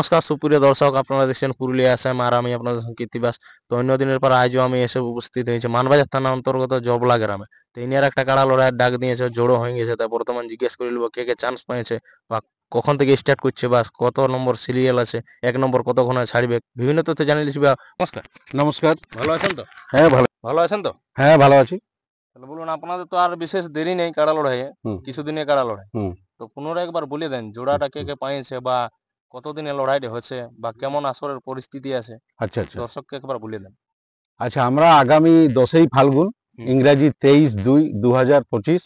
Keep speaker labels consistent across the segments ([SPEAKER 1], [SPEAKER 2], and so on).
[SPEAKER 1] নমস্কার সুপ্রিয় দর্শক, আপনারা দেখছেন পুরুলিয়া এসএম আর আমি আপনাদের সঙ্গে কীর্তিবাস। তো অন্য দিনের পর আজও আমি এসে উপস্থিত হয়েছি মানবাজার থানা অন্তর্গত জবলা গ্রামে। তো ইনিয়ার একটা কাড়া লড়াইয়ের ডাক দিয়েছে, জোড়ো হয়ে গেছে। তা বর্তমান জিজ্ঞেস করে নেবো কে কে চান্স পেয়েছে বা কখন থেকে স্টার্ট করছে বা কত নম্বর সিরিয়াল আছে, এক নম্বর কতক্ষণে ছাড়বে, বিভিন্ন তথ্য জানিয়ে দিচ্ছি। নমস্কার।
[SPEAKER 2] নমস্কার।
[SPEAKER 1] ভালো আছেন তো?
[SPEAKER 2] হ্যাঁ ভালো।
[SPEAKER 1] ভালো আছেন তো?
[SPEAKER 2] হ্যাঁ ভালো আছি।
[SPEAKER 1] তাহলে বলুন, আপনাদের তো আর বিশেষ দেরি নেই কাড়া লড়াইয়ে, কিছুদিনে কাড়া লড়াই।
[SPEAKER 2] হুম।
[SPEAKER 1] তো পুনরায় একবার বলে দেন জোড়াটা কে কে পাইছে বা কতদিনে লড়াইটা হচ্ছে বা কেমন আসরের পরিস্থিতি আছে,
[SPEAKER 2] আচ্ছা আচ্ছা
[SPEAKER 1] দর্শককে একবার বলে দেন।
[SPEAKER 2] আচ্ছা, আমরা আগামী 10ই ফাল্গুন ইংরাজি 23/2/2025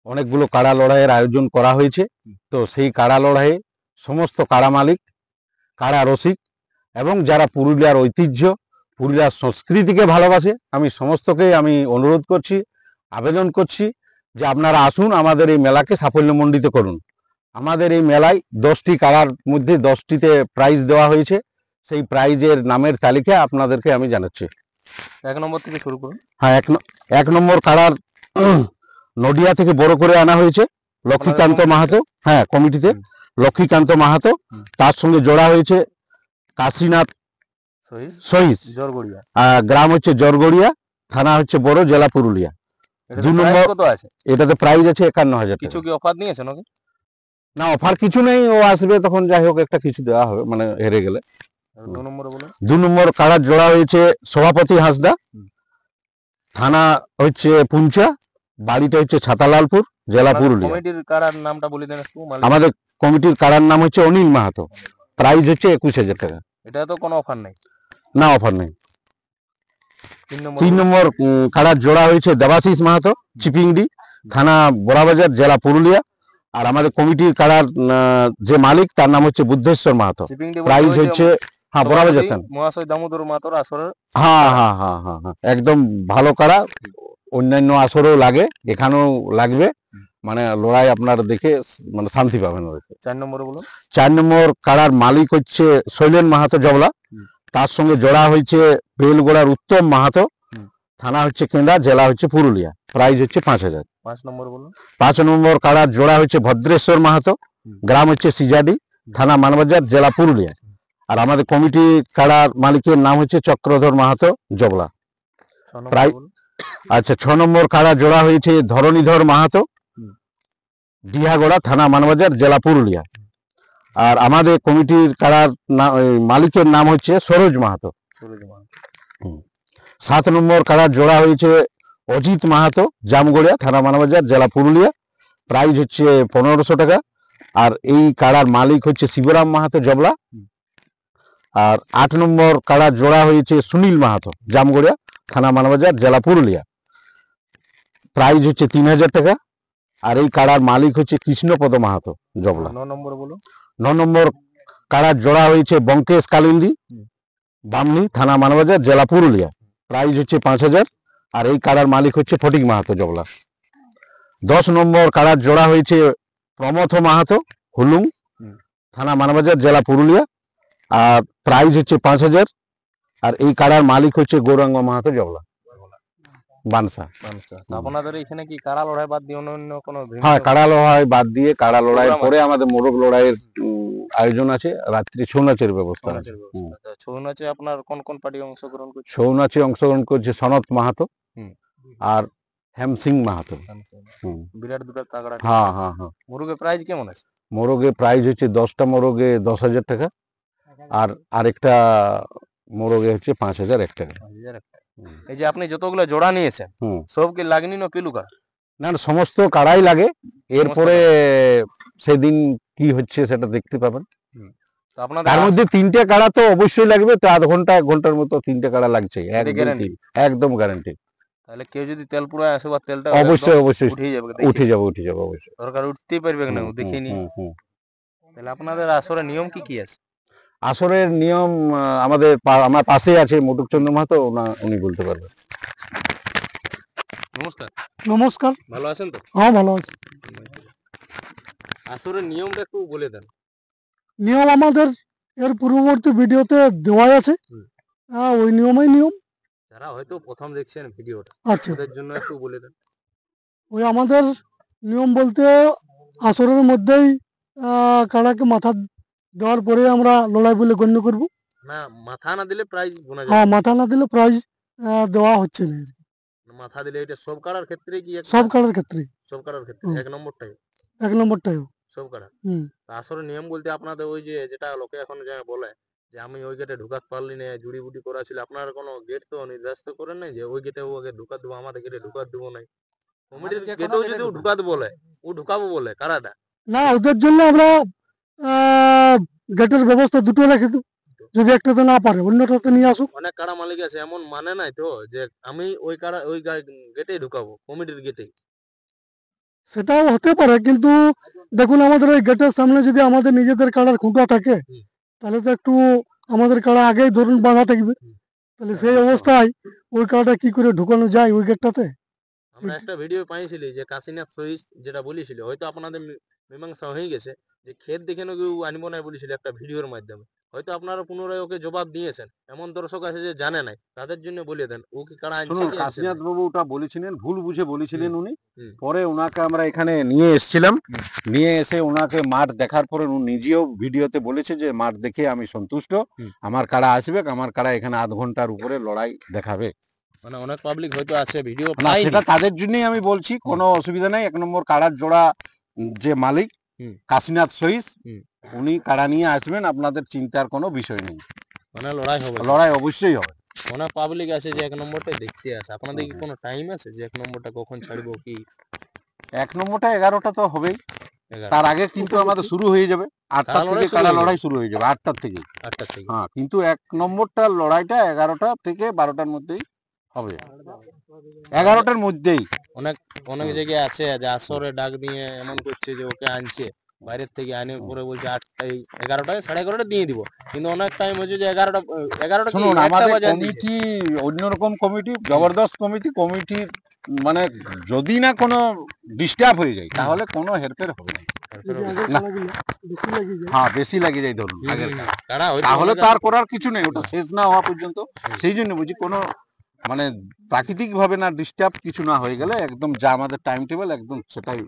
[SPEAKER 2] অনেকগুলো কাড়া লড়াইয়ের আয়োজন করা হয়েছে। তো সেই কাড়া লড়াইয়ে সমস্ত কাড়া মালিক, কাড়া রসিক এবং যারা পুরুলিয়ার ঐতিহ্য, পুরুলিয়ার সংস্কৃতিকে ভালোবাসে, আমি সমস্তকেই অনুরোধ করছি, আবেদন করছি যে আপনারা আসুন, আমাদের এই মেলাকে সাফল্যমণ্ডিত করুন। আমাদের এই মেলায় 10টি কাড়ার মধ্যে 10টিতে প্রাইজ দেওয়া হয়েছে। সেই প্রাইজের নামের তালিকা আপনাদেরকে আমি জানাচ্ছি।
[SPEAKER 1] এক নম্বর থেকে শুরু করুন।
[SPEAKER 2] হ্যাঁ, এক নম্বর কাড়ার নডিয়া থেকে বড় করে আনা হয়েছে লক্ষ্মীকান্ত মাহাতো। হ্যাঁ, কমিটিতে লক্ষ্মীকান্ত মাহাতো। তার সঙ্গে জোড়া হয়েছে কাশীনাথ সহিস, গ্রাম হচ্ছে জরগড়িয়া, থানা হচ্ছে বড়, জেলা পুরুলিয়া। 2 নম্বর এটাতে প্রাইজ আছে 51,000 টাকা।
[SPEAKER 1] কিছু কি অফার দিয়েছে নাকি?
[SPEAKER 2] না, অফার কিছু নেই, ও আসবে তখন যাই হোক একটা কিছু দেওয়া হবে, মানে হেরে গেলে। 2 নম্বর কাড়ার জোড়া হয়েছে সভাপতি হাঁসদা, থানা হচ্ছে পুঞ্চা, বাড়িটা হচ্ছে ছাতালালপুর, জেলা পুরুলিয়া।
[SPEAKER 1] কমিটির কাড়ার নামটা বলে দেন একটু।
[SPEAKER 2] আমাদের কমিটির কাড়ার নাম হচ্ছে অনিল মাহাতো, প্রাইজ হচ্ছে 21,000 টাকা।
[SPEAKER 1] এটা তো কোনো অফার নেই?
[SPEAKER 2] না, অফার নেই। 3 নম্বর কাড়ার জোড়া হয়েছে দেবাশিস মাহাতো, চিপিংডি, থানা বড়াবাজার, জেলা পুরুলিয়া। আর আমাদের কমিটির কাড়ার যে মালিক তার নাম হচ্ছে বুদ্ধেশ্বর মাহাতো, প্রাইজ হচ্ছে বড়াবাজার থানা
[SPEAKER 1] মহাশয় দামোদর মাহাতোর আসরের।
[SPEAKER 2] হ্যাঁ হ্যাঁ হ্যাঁ হ্যাঁ হ্যাঁ, একদম ভালো কাড়া, অন্যান্য আসরেও লাগে, এখানেও লাগবে, মানে লড়াই আপনার দেখে মানে শান্তি পাবেন।
[SPEAKER 1] 4 নম্বরে বলুন।
[SPEAKER 2] 4 নম্বর কাড়ার মালিক হচ্ছে শৈলেন মাহাতো জবলা, তার সঙ্গে জোড়া হয়েছে বেলগোড়ার উত্তম মাহাতো, থানা হচ্ছে কেন্দা, জেলা হচ্ছে পুরুলিয়া, প্রাইজ হচ্ছে 5,000।
[SPEAKER 1] 5 নম্বর বলুন।
[SPEAKER 2] 5 নম্বর কাড়ার জোড়া হচ্ছে ভদ্রেশ্বর মাহাতো, গ্রাম হচ্ছে সিজাডি, থানা মানবাজার, জেলা পুরুলিয়া। আর আমাদের কমিটি কাড়ার মালিকের নাম হচ্ছে চক্রধর মাহাতো জবলা, প্রায়। আচ্ছা, 6 নম্বর কাড়া জোড়া হয়েছে ধরণীধর মাহাতো, ডিহাগোড়া, থানা মানবাজার, জেলা পুরুলিয়া। আর আমাদের কমিটির কাড়ার মালিকের নাম হচ্ছে সরোজ মাহাতো। 7 নম্বর কাড়ার জোড়া হয়েছে অজিত মাহাতো, জামগড়িয়া, থানা মানবাজার, জেলা পুরুলিয়া, প্রাইজ হচ্ছে 1500 টাকা। আর এই কাড়ার মালিক হচ্ছে শিবরাম মাহাতো জবলা। আর 8 নম্বর কাড়ার জোড়া হয়েছে সুনীল মাহাতো, জামগড়িয়া, থানা মানবাজার, জেলা পুরুলিয়া, প্রাইজ হচ্ছে 3,000 টাকা। আর এই কাড়ার মালিক হচ্ছে কৃষ্ণপদ মাহাতো জবলা।
[SPEAKER 1] 9 নম্বর বলুন।
[SPEAKER 2] 9 নম্বর কাড়ার জোড়া হয়েছে বঙ্কেশ কালিন্দি, বামনি, থানা মানবাজার, জেলা পুরুলিয়া, প্রাইজ হচ্ছে 5,000। আর এই কাড়ার মালিক হচ্ছে ফটিক মাহাতো জবলা। 10 নম্বর কাড়ার জোড়া হয়েছে প্রমথ মাহাতো, হুলুং, থানা মানবাজার, জেলা পুরুলিয়া, আর প্রাইজ হচ্ছে 5,000। আর এই কাড়ার মালিক হচ্ছে গৌরাঙ্গ মাহাতো জবলা, বানসা।
[SPEAKER 1] আপনাদের এখানে কি কাড়া লড়াই বাদ দিয়ে অন্য কোনো?
[SPEAKER 2] হ্যাঁ, কাড়া লড়াই বাদ দিয়ে কাড়া লড়াইয়ের পরে আমাদের মোরগ লড়াইয়ের আয়োজন আছে, রাত্রি ছৌ নাচের ব্যবস্থা আছে।
[SPEAKER 1] ছৌ নাচে আপনার কোন কোন পার্টি অংশগ্রহণ করছে?
[SPEAKER 2] ছৌ নাচে অংশগ্রহণ করছে সনত মাহাতো আর হেম সিং মাহাতো।
[SPEAKER 1] বিরাট দুটো তাগড়া।
[SPEAKER 2] হ্যাঁ হ্যাঁ হ্যাঁ।
[SPEAKER 1] মোরগের প্রাইস কেমন আছে?
[SPEAKER 2] মোরগে প্রাইজ হচ্ছে 10টা মোরগে 10,000 টাকা, আর আরেকটা মোরগে হচ্ছে 5,000 টাকা।
[SPEAKER 1] এই যে আপনি যতগুলো জোড়া নিয়েছেন সব কি লাগনি না পিলু কাড়া?
[SPEAKER 2] না, সমস্ত কাড়াই লাগে। এরপরে সেদিন কি হচ্ছে সেটা দেখতে পাবেন। তার মধ্যে 3টে কাড়া তো অবশ্যই লাগবে, তো আধ ঘন্টা 1 ঘন্টার মতো 3টে কাড়া লাগছে, একদম গ্যারান্টি।
[SPEAKER 1] তাহলে কেউ যদি তেল পুরায় আসে বা তেলটা
[SPEAKER 2] অবশ্যই অবশ্যই
[SPEAKER 1] উঠে যাবে
[SPEAKER 2] অবশ্যই,
[SPEAKER 1] দরকার উঠতেই পারবে না দেখিনি। তাহলে আপনাদের আসলে নিয়ম কি কি আছে?
[SPEAKER 2] আসরের নিয়ম আমার পাশে আছে মুটুকচন্দ্র মাহাতো, উনি বলতে পারবেন।
[SPEAKER 1] নমস্কার।
[SPEAKER 3] নমস্কার।
[SPEAKER 1] ভালো আছেন তো?
[SPEAKER 3] হ্যাঁ ভালো আছি।
[SPEAKER 1] আসরের নিয়মটা একটু বলে দেন।
[SPEAKER 3] নিয়ম আমাদের এর পূর্ববর্তী ভিডিওতে দেওয়া আছে, ওই নিয়ম।
[SPEAKER 1] যারা হয়তো প্রথম দেখছেন ভিডিওটা,
[SPEAKER 3] আচ্ছা,
[SPEAKER 1] ওদের জন্য একটু বলে দেন।
[SPEAKER 3] ওই আমাদের নিয়ম বলতে আসরের মধ্যেই কাড়াকে মাথা দেওয়ার পরে আমরা লড়াই বলে গণ্য করব।
[SPEAKER 1] না মাথা না দিলে প্রাইজ গোনা
[SPEAKER 3] হ্যাঁ,
[SPEAKER 1] যাবে
[SPEAKER 3] মাথা না দিলে প্রাইজ দেওয়া হচ্ছে না আর কি।
[SPEAKER 1] না? মাথা দিলে এটা সব কাড়ার ক্ষেত্রে কি
[SPEAKER 3] সব কাড়ার ক্ষেত্রে
[SPEAKER 1] সব কাড়ার ক্ষেত্রে
[SPEAKER 3] হুম।
[SPEAKER 1] 1 নম্বরটাই
[SPEAKER 3] 1 নম্বরটাও।
[SPEAKER 1] সব কাড়া।
[SPEAKER 3] হুম।
[SPEAKER 1] তা আসলে নিয়ম বলতে আপনাদের ওই যে যেটা লোকে এখন যে বলে যে আমি ওই গেটে ঢুকাতে পারলি না, জুড়ি বুটি করা ছিল, আপনারা কোনো গেট তো নির্দিষ্ট করেন নাই যে ওই গেটে ও আগে ঢুকাত দেবো, আমাদের গেটে ঢুকাত দেবো নাই? কমিটির গেটেও যদি ও ঢুকাতে বলে, ও ঢুকাবো বলে কারাটা,
[SPEAKER 3] না, ওদের জন্য আমরা গেটের ব্যবস্থা দুটো রেখে দেব। যদি একটাতে না পারে অন্যটাতে নিয়ে আসুক।
[SPEAKER 1] অনেক কাড়া মালিক আছে এমন মানে নাই তো যে আমি ওই কাড়া ওই গেটেই ঢুকাবো, কমিটির গেটেই।
[SPEAKER 3] সেটাও হতে পারে, কিন্তু দেখুন আমাদের ওই গেটের সামনে যদি আমাদের নিজেদের কাড়ার খুঁটা থাকে
[SPEAKER 1] হুম।
[SPEAKER 3] তাহলে তো একটু আমাদের কাড়া আগেই ধরুন বাঁধা থাকবে।
[SPEAKER 1] হুম।
[SPEAKER 3] তাহলে সেই অবস্থায় ওই কাড়াটা কি করে ঢুকানো যায় ওই গেটটাতে?
[SPEAKER 1] আমরা একটা ভিডিও পাইছিলি যে কাশীনাথ সহিস যেটা বলেছিল, হয়তো আপনাদের মীমাংসা হয়ে গেছে, যে ক্ষেত দেখে নাকি ও আনবো না বলেছিল একটা ভিডিওর মাধ্যমে। হয়তো আপনারা পুনরায় ওকে জবাব দিয়েছেন, এমন দর্শক আছে যে জানে নাই, তাদের জন্য বলে দেন ও কি কাড়া আনছে
[SPEAKER 2] শুনুন,
[SPEAKER 1] কি আনছে
[SPEAKER 2] কাশীনাথ
[SPEAKER 1] না।
[SPEAKER 2] বাবু ওটা বলেছিলেন, ভুল বুঝে বলেছিলেন উনি।
[SPEAKER 1] হুম।
[SPEAKER 2] পরে ওনাকে আমরা এখানে নিয়ে এসেছিলাম,
[SPEAKER 1] হুম।
[SPEAKER 2] নিয়ে এসে ওনাকে মাঠ দেখার পরে উনি নিজেও ভিডিওতে বলেছে যে মাঠ দেখে আমি সন্তুষ্ট,
[SPEAKER 1] হুম।
[SPEAKER 2] আমার কাড়া আসবে, আমার কাড়া এখানে আধ ঘন্টার উপরে লড়াই দেখাবে।
[SPEAKER 1] মানে অনেক পাবলিক হয়তো আছে ভিডিও
[SPEAKER 2] না,
[SPEAKER 1] পাইনি।
[SPEAKER 2] সেটা তাদের জন্যই আমি বলছি, কোনো অসুবিধা নাই। 1 নম্বর কাড়ার জোড়া যে মালিক
[SPEAKER 1] হুম।
[SPEAKER 2] কাশীনাথ সহিস,
[SPEAKER 1] হুম।
[SPEAKER 2] উনি কাড়া নিয়ে আসবেন, আপনাদের চিন্তার কোনো বিষয় নেই,
[SPEAKER 1] মানে লড়াই হবে,
[SPEAKER 2] লড়াই অবশ্যই হবে।
[SPEAKER 1] অনেক পাবলিক আছে যে 1 নম্বরটাই দেখতে আসে। আপনাদের কি কোনো টাইম আছে যে 1 নম্বরটা কখন ছাড়বো কি?
[SPEAKER 2] 1 নম্বরটা 11টা তো হবেই,
[SPEAKER 1] 11
[SPEAKER 2] তার আগে কিন্তু আমাদের শুরু হয়ে যাবে, 8টা
[SPEAKER 1] কাড়া লড়াই
[SPEAKER 2] থেকে
[SPEAKER 1] শুরু
[SPEAKER 2] কাড়া
[SPEAKER 1] হয়ে
[SPEAKER 2] লড়াই
[SPEAKER 1] যাবে।
[SPEAKER 2] শুরু হয়ে যাবে, 8টা থেকে।
[SPEAKER 1] 8টা থেকে।
[SPEAKER 2] হ্যাঁ, কিন্তু 1 নম্বরটার লড়াইটা 11টা থেকে 12টার মধ্যেই হবে, 11টার মধ্যেই।
[SPEAKER 1] অনেক অনেক
[SPEAKER 2] হুম।
[SPEAKER 1] জায়গায় আছে যে আসরে ডাক দিয়ে এমন করছে যে ওকে আনছে বাইরের থেকে, আনে পরে বলছে 8টায় 11টায় 11:30 দিয়ে দিব, কিন্তু অনেক টাইম হচ্ছে যে 11টা কি
[SPEAKER 2] শুনুন,
[SPEAKER 1] 1টা
[SPEAKER 2] আমাদের
[SPEAKER 1] বাজে আন দিছে।
[SPEAKER 2] কমিটি অন্যরকম কমিটি, জবরদস্ত কমিটির মানে যদি না কোনো ডিস্টার্ব হয়ে যায় তাহলে কোনো হেরফের হবে না।
[SPEAKER 3] যদি আগের
[SPEAKER 2] না।
[SPEAKER 3] কাড়াগুলো বেশি লাগে যায়।
[SPEAKER 2] হ্যাঁ, বেশি লাগে যায় ধরুন আগের
[SPEAKER 1] হুম,
[SPEAKER 2] কাড়া,
[SPEAKER 1] কাড়া হয়তো
[SPEAKER 2] তাহলে
[SPEAKER 1] অনেক
[SPEAKER 2] তো আর
[SPEAKER 1] আছে।
[SPEAKER 2] করার কিছু নেই, ওটা শেষ না হওয়া পর্যন্ত। সেই জন্য বুঝি কোনো মানে প্রাকৃতিক ভাবে না ডিস্টার্ব কিছু না হয়ে গেলে একদম যা আমাদের টাইম টেবিল একদম সেটাই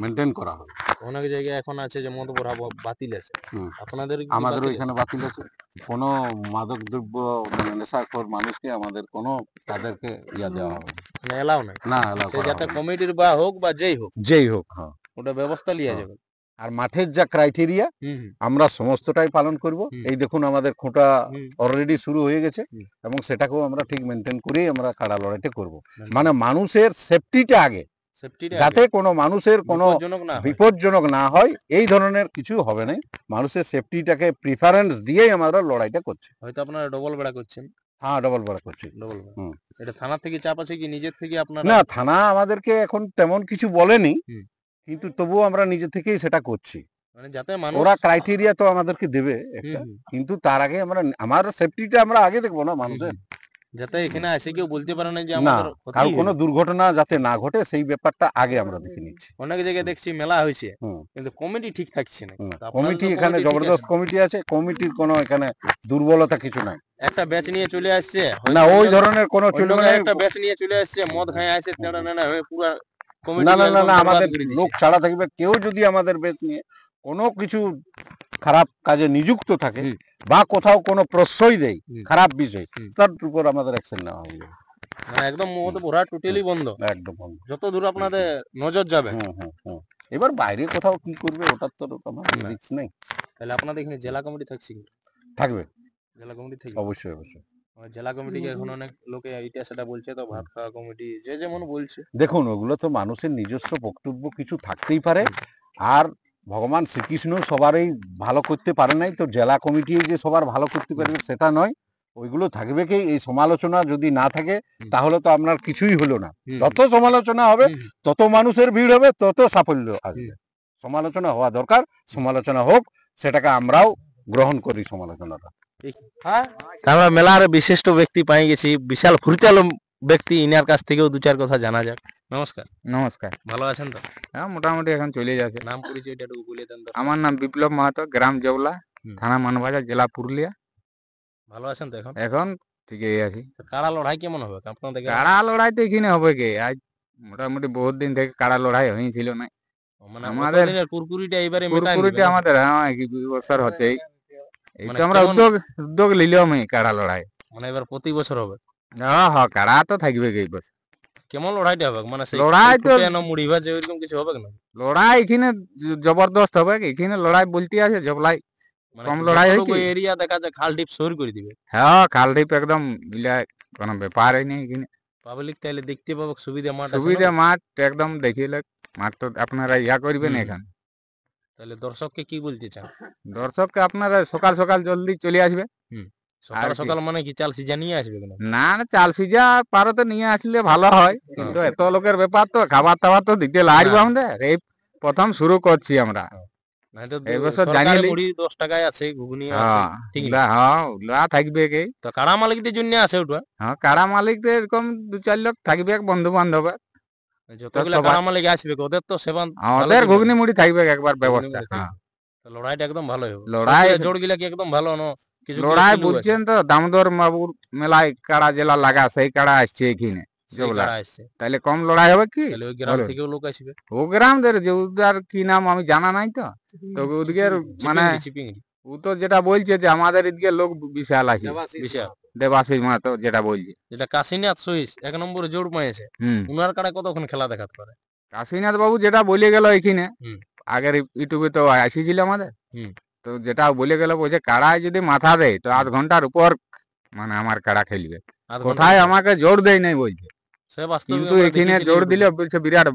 [SPEAKER 2] মেনটেন করা হবে।
[SPEAKER 1] অনেক জায়গায় এখন আছে যে মদ ভরা বাতিল আছে,
[SPEAKER 2] হুম।
[SPEAKER 1] আপনাদের কি
[SPEAKER 2] আমাদেরও
[SPEAKER 1] বাতিল
[SPEAKER 2] এখানে
[SPEAKER 1] আছে?
[SPEAKER 2] বাতিল আছে, কোনো মাদক দ্রব্য মানে নেশাখোর মানুষকে আমাদের কোনো তাদেরকে দেওয়া হবে না।
[SPEAKER 1] মানে এলাও নাই,
[SPEAKER 2] না, এলাও
[SPEAKER 1] সে
[SPEAKER 2] করা
[SPEAKER 1] যাতে
[SPEAKER 2] হবে না।
[SPEAKER 1] কমিটির বা হোক বা যেই হোক
[SPEAKER 2] যেই হোক, হ্যাঁ।
[SPEAKER 1] ওটা ব্যবস্থা লিয়া
[SPEAKER 2] হ্যাঁ।
[SPEAKER 1] যাবে।
[SPEAKER 2] আর মাঠের যা ক্রাইটেরিয়া
[SPEAKER 1] হুম। হুম।
[SPEAKER 2] আমরা সমস্তটাই পালন করব।
[SPEAKER 1] হুম।
[SPEAKER 2] এই দেখুন আমাদের খোঁটা
[SPEAKER 1] হুম।
[SPEAKER 2] অলরেডি শুরু হয়ে গেছে,
[SPEAKER 1] হুম।
[SPEAKER 2] এবং সেটাকেও আমরা ঠিক মেনটেন করেই আমরা কাড়া লড়াইটা করব।
[SPEAKER 1] maintain
[SPEAKER 2] মানে মানুষের সেফটিটা আগে,
[SPEAKER 1] সেফটিটা
[SPEAKER 2] যাতে কোনো মানুষের কোনো
[SPEAKER 1] বিপজ্জনক না হয়।
[SPEAKER 2] বিপজ্জনক না হয়, এই ধরনের কিছু হবে না। মানুষের সেফটিটাকে প্রিফারেন্স দিয়েই আমরা লড়াইটা করছি।
[SPEAKER 1] হয়তো আপনারা ডবল বেড়া করছেন।
[SPEAKER 2] হ্যাঁ, ডবল বড় করছি।
[SPEAKER 1] ডবল বেড়া।
[SPEAKER 2] হুম।
[SPEAKER 1] এটা থানা থেকে চাপ আছে কি নিজের থেকে আপনারা?
[SPEAKER 2] না, থানা আমাদেরকে এখন তেমন কিছু বলেনি,
[SPEAKER 1] হুম।
[SPEAKER 2] কিন্তু তবুও আমরা নিজে থেকেই সেটা করছি।
[SPEAKER 1] মানে যাতে মানুষ
[SPEAKER 2] ওরা ক্রাইটেরিয়া তো আমাদেরকে দেবে একটা,
[SPEAKER 1] হুম। হুম।
[SPEAKER 2] কিন্তু তার আগে আমার সেফটিটা আমরা আগে দেখবো না মানুষের।
[SPEAKER 1] যাতে এখানে এসে কেউ বলতে পারে না যে
[SPEAKER 2] না,
[SPEAKER 1] আমাদের ক্ষতি
[SPEAKER 2] কারো কোনো
[SPEAKER 1] হলো।
[SPEAKER 2] দুর্ঘটনা যাতে না ঘটে সেই ব্যাপারটা আগে আমরা দেখে নিচ্ছি।
[SPEAKER 1] অনেক জায়গায় দেখছি মেলা হয়েছে
[SPEAKER 2] হুম।
[SPEAKER 1] কিন্তু কমিটি ঠিক থাকছে না।
[SPEAKER 2] হুম।
[SPEAKER 1] তো আপনাদের
[SPEAKER 2] কমিটি
[SPEAKER 1] তো
[SPEAKER 2] এখানে
[SPEAKER 1] কমিটি ঠিক আছে।
[SPEAKER 2] জবরদস্ত কমিটি আছে, কমিটির কোনো এখানে দুর্বলতা কিছু নাই।
[SPEAKER 1] একটা ব্যাচ নিয়ে চলে আসছে,
[SPEAKER 2] না,
[SPEAKER 1] হয়তো
[SPEAKER 2] ওই
[SPEAKER 1] অন্য
[SPEAKER 2] ধরনের কোনো
[SPEAKER 1] অন্য
[SPEAKER 2] চলবে না।
[SPEAKER 1] গায়ে একটা ব্যাচ নিয়ে চলে আসছে, মদ খায় আসে তেড়া নেড়া হয়ে পুরো
[SPEAKER 2] না,
[SPEAKER 1] কমিটিকে
[SPEAKER 2] না, না,
[SPEAKER 1] একদম
[SPEAKER 2] না,
[SPEAKER 1] বরবাদ
[SPEAKER 2] আমাদের
[SPEAKER 1] করে দিছে।
[SPEAKER 2] লোক ছাড়া থাকবে। কেউ যদি আমাদের বেশ নিয়ে কোনো কিছু খারাপ কাজে নিযুক্ত থাকে
[SPEAKER 1] হুম।
[SPEAKER 2] বা কোথাও কোনো প্রশ্রয় দেয়
[SPEAKER 1] হুম।
[SPEAKER 2] খারাপ বিষয়,
[SPEAKER 1] হুম।
[SPEAKER 2] তার উপর আমাদের অ্যাকশন নেওয়া হবে।
[SPEAKER 1] মানে একদম মদ ভরা টোটালি বন্ধ,
[SPEAKER 2] একদম বন্ধ।
[SPEAKER 1] যত দূর আপনাদের নজর যাবে।
[SPEAKER 2] হুম, হুম, হুম। এবার বাইরে কোথাও কি করবে ওটার তো আমাদের
[SPEAKER 1] না।
[SPEAKER 2] রিস্ক নেই।
[SPEAKER 1] তাহলে আপনাদের এখানে জেলা কমিটি থাকছে কি?
[SPEAKER 2] থাকবে,
[SPEAKER 1] জেলা কমিটি থেকে
[SPEAKER 2] অবশ্যই অবশ্যই।
[SPEAKER 1] জেলা কমিটিকে এখন অনেক লোকে এটা সেটা বলছে, তো ভাত খাওয়া কমিটি যে যেমন বলছে।
[SPEAKER 2] দেখুন, ওগুলো তো মানুষের নিজস্ব বক্তব্য কিছু থাকতেই পারে। আর ভগবান শ্রীকৃষ্ণ সবারই ভালো করতে পারে নাই, তো জেলা কমিটি যে সবার ভালো করতে পারবে সেটা নয়। ওইগুলো থাকবে কি, এই সমালোচনা যদি না থাকে তাহলে তো আপনার কিছুই হলো না। যত সমালোচনা হবে তত মানুষের ভিড় হবে, তত সাফল্য আসবে। সমালোচনা হওয়া দরকার, সমালোচনা হোক, সেটাকে আমরাও গ্রহণ করি সমালোচনাটা।
[SPEAKER 1] আমরা মেলার বিশিষ্ট ব্যক্তি পাই গেছি, বিশাল ফুরতালো ব্যক্তি, ইনার কাছ থেকেও দু চার কথা জানা যাক। নমস্কার।
[SPEAKER 4] নমস্কার।
[SPEAKER 1] ভালো আছেন তো?
[SPEAKER 4] হ্যাঁ, মোটামুটি এখন চলে যাচ্ছে।
[SPEAKER 1] নাম পরিচয়টা একটু বলে দেন তো।
[SPEAKER 4] আমার নাম বিপ্লব মাহাতো, গ্রাম জবলা,
[SPEAKER 1] হুম।
[SPEAKER 4] থানা মানবাজার, জেলা পুরুলিয়া।
[SPEAKER 1] ভালো আছেন তো এখন?
[SPEAKER 4] এখন ঠিকই আছি।
[SPEAKER 1] তো কাড়া লড়াই কেমন হবে আপনাদের গ্রামে?
[SPEAKER 4] কাড়া লড়াই তো এখানে হবে কি, আজ মোটামুটি বহুত দিন থেকে কাড়া লড়াই হয়েছিল না।
[SPEAKER 1] মানে
[SPEAKER 4] আমাদের
[SPEAKER 1] অতদিনের কুরকুরিটা এবারে মেটাই
[SPEAKER 4] কুরকুরিটা আমাদের হ্যাঁ এই 2 বছর হচ্ছে এই
[SPEAKER 1] মানে
[SPEAKER 4] তো আমরা
[SPEAKER 1] কেমন-
[SPEAKER 4] উদ্যোগ নিলাম এই কাড়া লড়াই।
[SPEAKER 1] মানে এবার প্রতি বছর হবে।
[SPEAKER 4] হ্যাঁ হ্যাঁ কাড়া তো থাকবে এই বছর।
[SPEAKER 1] কেমন লড়াইটা হবে, মানে সেই
[SPEAKER 4] লড়াই তো
[SPEAKER 1] ফুটে না মুড়ি ভাজে ওইরকম কিছু হবে না?
[SPEAKER 4] লড়াই এখানে জবরদস্ত হবে, এখানে লড়াই বলতে আছে জবলাই
[SPEAKER 1] মানে
[SPEAKER 4] কম লড়াই হয় কি?
[SPEAKER 1] এরিয়া দেখা যায় খাল ডিপ সর করে দিবে,
[SPEAKER 4] হ্যাঁ খালডিপ একদম মিলা কোনো ব্যাপারই নেই এখানে।
[SPEAKER 1] পাবলিক তাইলে দেখতে পাবো সুবিধা মাঠ আছে না?
[SPEAKER 4] সুবিধা মাঠ একদম দেখিলে মাঠ তো আপনারা ইয়া করবেন
[SPEAKER 1] হুম।
[SPEAKER 4] এখানে।
[SPEAKER 1] তাহলে দর্শককে কি বলতে চান?
[SPEAKER 4] দর্শককে আপনারা সকাল সকাল জলদি চলে আসবে।
[SPEAKER 1] সকাল
[SPEAKER 4] আর কি?
[SPEAKER 1] সকাল মানে কি চাল সিজা নিয়ে আসবে কেন?
[SPEAKER 4] না না চাল সিজা পারো তো নিয়ে আসলে ভালো হয়, কিন্তু এত লোকের ব্যাপার তো খাবার টাবার তো দিতে লাগবে
[SPEAKER 1] হ্যাঁ।
[SPEAKER 4] আমাদের। এই প্রথম শুরু করছি আমরা।
[SPEAKER 1] নাই তো
[SPEAKER 4] এই বছর
[SPEAKER 1] সরকারি
[SPEAKER 4] জানিয়ে লি।
[SPEAKER 1] মুড়ি 10 টাকায় আছে, ঘুগনি আছে,
[SPEAKER 4] হ্যাঁ
[SPEAKER 1] ঠিক
[SPEAKER 4] ওগুলা হ্যাঁ ওগুলা থাকবে কি।
[SPEAKER 1] তো কাড়া মালিকদের জন্য আছে ওটা।
[SPEAKER 4] হ্যাঁ কাড়া মালিকদের এরকম 2-4 লোক থাকবে বন্ধু বান্ধব।
[SPEAKER 1] যতগুলা
[SPEAKER 4] সবাই-
[SPEAKER 1] কাড়া মালিক আসবে ওদের তো সেবা
[SPEAKER 4] আমাদের ঘুগনি মুড়ি থাকবে একবার ব্যবস্থা।
[SPEAKER 1] মুড়ি থাকবে।
[SPEAKER 4] হ্যাঁ
[SPEAKER 1] তো লড়াইটা একদম ভালো হবে।
[SPEAKER 4] লড়াই-
[SPEAKER 1] জোড় গিলা কি একদম ভালো না? কিছু
[SPEAKER 4] লড়াই বলছেন তো দামোদর বাবুর মেলায় কাড়া জেলা লাগা সেই কাড়া আসছে এখানে জবলা।
[SPEAKER 1] আসছে,
[SPEAKER 4] তাহলে কম লড়াই হবে কি?
[SPEAKER 1] তাহলে ওই গ্রাম
[SPEAKER 4] বলুন।
[SPEAKER 1] থেকেও লোক আসবে।
[SPEAKER 4] ও গ্রামদের যে উদার কি নাম আমি জানা নাই তো। তো ওদিকের মানে
[SPEAKER 1] চিপিংড়ি
[SPEAKER 4] ও তো যেটা বলছে যে আমাদের এদিকে লোক বিশাল আছে,
[SPEAKER 1] বিশাল,
[SPEAKER 4] দেবাশিস মাহাতো যেটা বলছে।
[SPEAKER 1] যেটা কাশীনাথ সহিস 1 নম্বরে জোর পাইছে,
[SPEAKER 4] হুম
[SPEAKER 1] উনার কাড়া কতক্ষণ খেলা দেখাতে পারে?
[SPEAKER 4] কাশীনাথ বাবু যেটা বলে গেল এখানে
[SPEAKER 1] হুম।
[SPEAKER 4] আগের ইউটিউবে তো আসিছিল আমাদের।
[SPEAKER 1] হুম।
[SPEAKER 4] তো যেটা বলে গেল বলছে কাড়ায় যদি মাথা দেয় তো 8 ঘন্টার উপর মানে আমার কাড়া খেলবে।
[SPEAKER 1] আধ ঘন্টা
[SPEAKER 4] কোথায়
[SPEAKER 1] পর।
[SPEAKER 4] আমাকে জোর দেয় নাই বলছে,
[SPEAKER 1] সে বাস্তবে
[SPEAKER 4] কিন্তু
[SPEAKER 1] আমরা
[SPEAKER 4] এখানে
[SPEAKER 1] দেখেছি
[SPEAKER 4] জোর
[SPEAKER 1] YouTube-এ।
[SPEAKER 4] দিলে বলছে বিরাট।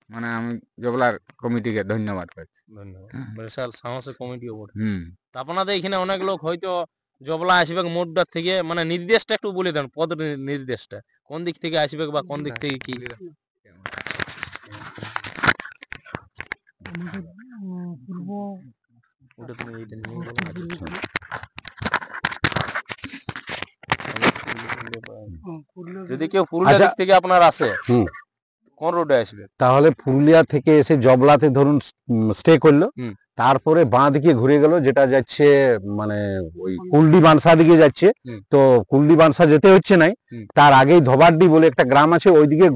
[SPEAKER 4] মানে আমি জবলার কমিটিকে ধন্যবাদ করছি।
[SPEAKER 1] ধন্যবাদ। বিশাল সাহসী কমিটিও বটে।
[SPEAKER 4] হুম
[SPEAKER 1] আপনাদের এখানে অনেক লোক হয়তো জবলা আসবে মোড়টার থেকে, মানে নির্দেশটা একটু বলে দেন, পদ নির্দেশটা কোন দিক থেকে আসবে বা কোন দিক থেকে কি?
[SPEAKER 3] আমাদের পূর্ব
[SPEAKER 1] ওটা তুমি এইটা নিয়ে বলো।
[SPEAKER 3] পুরুলিয়া
[SPEAKER 1] যদি কেউ পুরুলিয়া
[SPEAKER 2] আচ্ছা।
[SPEAKER 1] দিক থেকে আপনার আসে,
[SPEAKER 2] হুম।
[SPEAKER 1] কোন রোডে আসবে?
[SPEAKER 2] তাহলে পুরুলিয়া থেকে এসে জবলাতে ধরুন স্টে করলো,
[SPEAKER 1] হুম।
[SPEAKER 2] তারপরে বাঁ দিকে ঘুরে গেল, যেটা যাচ্ছে মানে ওই কুলডি বানসা দিকে যাচ্ছে।
[SPEAKER 1] হুম।
[SPEAKER 2] তো কুলডি বানসা যেতে হচ্ছে নাই,
[SPEAKER 1] হুম।
[SPEAKER 2] তার আগেই ধবাড্ডি বলে একটা গ্রাম আছে, ওইদিকে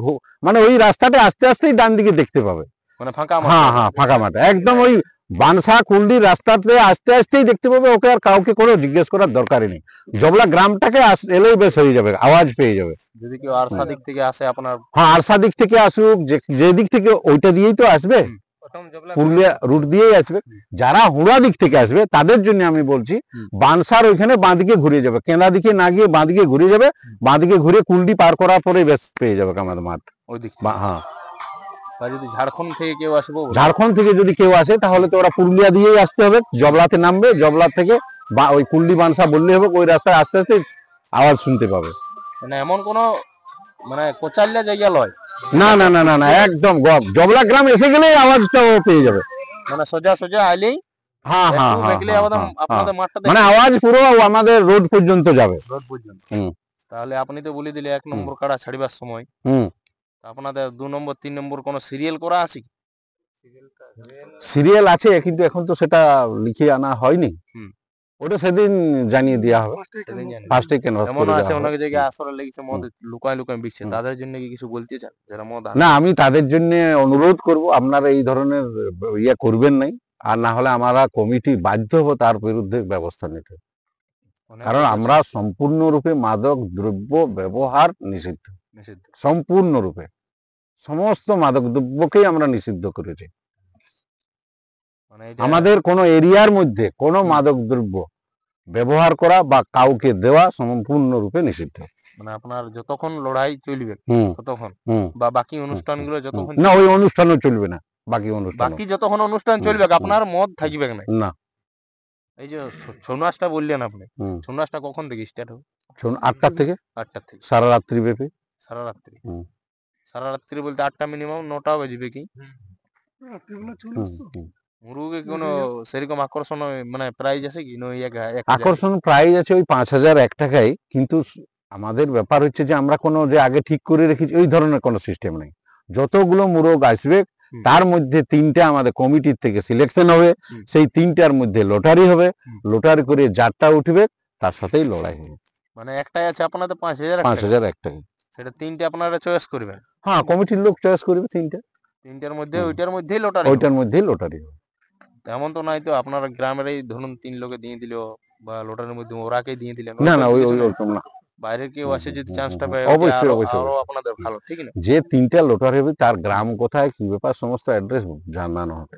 [SPEAKER 2] মানে ওই রাস্তাটা আস্তে আস্তেই ডান দিকে দেখতে পাবে।
[SPEAKER 1] মানে ফাঁকা মাঠ।
[SPEAKER 2] হ্যাঁ হ্যাঁ ফাঁকা মাঠ একদম, ওই বানসা কুলডির রাস্তাতে আস্তে আস্তেই দেখতে পাবে। ওকে আর কাউকে কোনো জিজ্ঞেস করার দরকারই নেই, জবলা গ্রামটাকে এলেই বেশ হয়ে যাবে, আওয়াজ পেয়ে যাবে।
[SPEAKER 1] যদি কেউ আরসা দিক থেকে আসে আপনার,
[SPEAKER 2] হ্যাঁ আরসা দিক থেকে আসুক, যে দিক থেকে, ওইটা দিয়েই তো আসবে, পুরুলিয়া রুট দিয়েই আসবে। যারা হুড়া দিক থেকে আসবে তাদের জন্য আমি বলছি বানসার ওইখানে বাঁদিকে ঘুরে যাবে, কেন্দা দিকে না গিয়ে বাঁদিকে ঘুরে যাবে, বাঁদিকে ঘুরে কুলডি পার করার পরে বেশ পেয়ে যাবে আমাদের মাঠ।
[SPEAKER 1] ওই দিক
[SPEAKER 2] হ্যাঁ
[SPEAKER 1] বা যদি ঝাড়খণ্ড থেকে কেউ আসবো,
[SPEAKER 2] ঝাড়খণ্ড থেকে যদি কেউ আসে তাহলে তো ওরা পুরুলিয়া দিয়েই আসতে হবে, জবলাতে নামবে, জবলা থেকে বা ওই কুলডি বানসা বললে হবে, ওই রাস্তায় আস্তে আস্তে আওয়াজ শুনতে পাবে।
[SPEAKER 1] মানে এমন কোন মানে কোচাল্লা জায়গা লয়,
[SPEAKER 2] না না না না না একদম জবলা গ্রাম এসে গেলেই আওয়াজটা ও পেয়ে যাবে।
[SPEAKER 1] মানে সোজা সোজা আইলেই
[SPEAKER 2] হ্যাঁ হ্যাঁ
[SPEAKER 1] একটু
[SPEAKER 2] হ্যাঁ
[SPEAKER 1] দেখলে
[SPEAKER 2] হ্যাঁ,
[SPEAKER 1] আমাদের
[SPEAKER 2] হ্যাঁ,
[SPEAKER 1] আপনাদের মাঠটা
[SPEAKER 2] মানে
[SPEAKER 1] দেখলে
[SPEAKER 2] আওয়াজ পুরো আমাদের রোড পর্যন্ত যাবে।
[SPEAKER 1] রোড পর্যন্ত।
[SPEAKER 2] হুম।
[SPEAKER 1] তাহলে আপনি তো বলে দিলে 1 নম্বর কাড়া ছাড়িবার সময়,
[SPEAKER 2] হুম।
[SPEAKER 1] তা আপনাদের 2 নম্বর 3 নম্বর কোন সিরিয়াল করা আছে কি?
[SPEAKER 2] সিরিয়াল আছে, কিন্তু এখন তো সেটা লিখে আনা হয়নি।
[SPEAKER 1] হুম।
[SPEAKER 2] ওটা সেদিন জানিয়ে দেওয়া হবে,
[SPEAKER 1] সেদিন জানি।
[SPEAKER 2] ফার্স্টে ক্যানভাস
[SPEAKER 1] এমন
[SPEAKER 2] করে
[SPEAKER 1] আছে
[SPEAKER 2] দেওয়া
[SPEAKER 1] অনেক
[SPEAKER 2] হবে।
[SPEAKER 1] জায়গায় আসরে লেগেছে মদ লুকায় লুকায় বিকছে,
[SPEAKER 2] হুম।
[SPEAKER 1] তাদের জন্য কি কিছু বলতে চান যারা মদ
[SPEAKER 2] না আমি তাদের জন্য অনুরোধ করব, আপনারা এই ধরনের ইয়ে করবেন নাই, আর না হলে আমরা কমিটি বাধ্য হবো তার বিরুদ্ধে ব্যবস্থা নিতে, কারণ আমরা সম্পূর্ণরূপে মাদক দ্রব্য ব্যবহার নিষিদ্ধ,
[SPEAKER 1] নিষিদ্ধ,
[SPEAKER 2] সম্পূর্ণরূপে সমস্ত মাদক দ্রব্যকেই আমরা নিষিদ্ধ করেছি।
[SPEAKER 1] মানে এটা
[SPEAKER 2] আমাদের কোনো এরিয়ার মধ্যে কোনো মাদক দ্রব্য ব্যবহার করা বা কাউকে দেওয়া সম্পূর্ণরূপে নিষিদ্ধ।
[SPEAKER 1] মানে আপনার যতক্ষণ লড়াই চলবে
[SPEAKER 2] হুম
[SPEAKER 1] ততক্ষণ,
[SPEAKER 2] হুম
[SPEAKER 1] বা বাকি অনুষ্ঠানগুলো যতক্ষণ
[SPEAKER 2] না, ওই অনুষ্ঠানও চলবে না, বাকি অনুষ্ঠান
[SPEAKER 1] বাকি যতক্ষণ অনুষ্ঠান চলবে আপনার মদ থাকবে না।
[SPEAKER 2] না।
[SPEAKER 1] এই যে ছৌ নাচটা বললেন আপনি,
[SPEAKER 2] হুম।
[SPEAKER 1] ছৌ নাচটা কখন থেকে স্টার্ট হবে?
[SPEAKER 2] 8টার থেকে
[SPEAKER 1] 8টার থেকে
[SPEAKER 2] সারা রাত্রি ব্যাপী।
[SPEAKER 1] সারা রাত্রি?
[SPEAKER 2] হুম।
[SPEAKER 1] সারা রাত্রি বলতে 8টা মিনিমাম 9টা বাজবে কি?
[SPEAKER 3] রাত্রিবেলা চলে
[SPEAKER 2] হুম,
[SPEAKER 3] আসতো।
[SPEAKER 2] হুম।
[SPEAKER 1] মুরুগে কোনো সেরকম আকর্ষণ মানে প্রাইজ আছে কি নয়?
[SPEAKER 2] আকর্ষণ প্রাইজ আছে ওই 5001 টাকায়, কিন্তু আমাদের ব্যাপার হচ্ছে যে আমরা কোনো যে আগে ঠিক করে রেখেছি ওই ধরনের কোনো সিস্টেম নেই। যতগুলো মুরগ আসবে তার মধ্যে 3টে আমাদের কমিটির থেকে সিলেকশন হবে, সেই 3টার মধ্যে লটারি হবে, লটারি করে যারটা উঠবে তার সাথেই লড়াই হবে।
[SPEAKER 1] মানে একটাই আছে আপনাদের 5001 টাকা,
[SPEAKER 2] 5001 টাকা।
[SPEAKER 1] সেটা 3টে আপনারা চয়েস করবেন।
[SPEAKER 2] হ্যাঁ কমিটির লোক চয়েস করবে 3টে।
[SPEAKER 1] তিনটার মধ্যে
[SPEAKER 2] হুম।
[SPEAKER 1] ওইটার মধ্যেই লটারি
[SPEAKER 2] ওইটার মধ্যেই লটারি হবে।
[SPEAKER 1] এমন তো নাই তো আপনার গ্রামের এই ধরুন 3 লোকে দিয়ে দিল বা লটারির মধ্যে ওরাকে দিয়ে দিলেন
[SPEAKER 2] না
[SPEAKER 1] ওরকম
[SPEAKER 2] না
[SPEAKER 1] তো
[SPEAKER 2] ওই
[SPEAKER 1] কিছু
[SPEAKER 2] ওই
[SPEAKER 1] নাই।
[SPEAKER 2] ওরকম না।
[SPEAKER 1] বাইরের কেউ
[SPEAKER 2] হুম,
[SPEAKER 1] আসে
[SPEAKER 2] হুম,
[SPEAKER 1] যদি
[SPEAKER 2] হুম,
[SPEAKER 1] চান্সটা
[SPEAKER 2] হুম,
[SPEAKER 1] পায়
[SPEAKER 2] হুম।
[SPEAKER 1] ওইটা
[SPEAKER 2] অবশ্যই
[SPEAKER 1] আরো
[SPEAKER 2] অবশ্যই
[SPEAKER 1] আরো
[SPEAKER 2] অবশ্যই।
[SPEAKER 1] আপনাদের ভালো ঠিক না?
[SPEAKER 2] যে 3টা লটারি হবে তার গ্রাম কোথায় কি ব্যাপার সমস্ত অ্যাড্রেস জানানো হবে।